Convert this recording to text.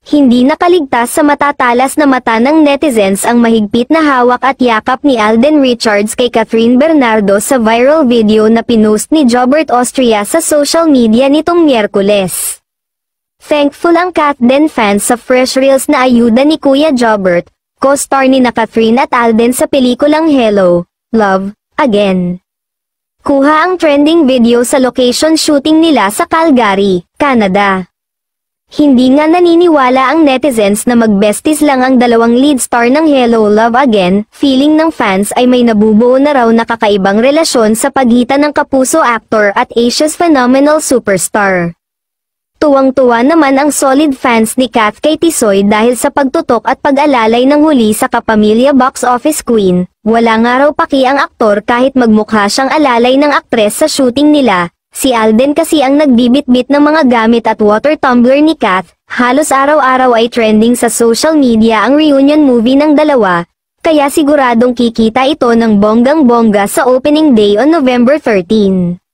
Hindi nakaligtas sa matatalas na mata ng netizens ang mahigpit na hawak at yakap ni Alden Richards kay Catherine Bernardo sa viral video na pinost ni Jobert Austria sa social media nitong Miyerkules. Thankful ang Katden fans sa fresh reels na ayuda ni Kuya Jobert, co-star ni na Catherine at Alden sa pelikulang Hello, Love, Again. Kuha ang trending video sa location shooting nila sa Calgary, Canada. Hindi nga naniniwala ang netizens na magbesties lang ang dalawang lead star ng Hello, Love, Again, feeling ng fans ay may nabubuo na raw na kakaibang relasyon sa pagitan ng kapuso actor at Asia's phenomenal superstar. Tuwang-tuwa naman ang solid fans ni Kath kay Tisoy dahil sa pagtutok at pag-alalay ng huli sa kapamilya box office queen. Wala nga raw paki ang aktor kahit magmukha siyang alalay ng aktres sa shooting nila. Si Alden kasi ang nagbibitbit ng mga gamit at water tumbler ni Kath. Halos araw-araw ay trending sa social media ang reunion movie ng dalawa. Kaya siguradong kikita ito ng bonggang-bongga sa opening day on November 13.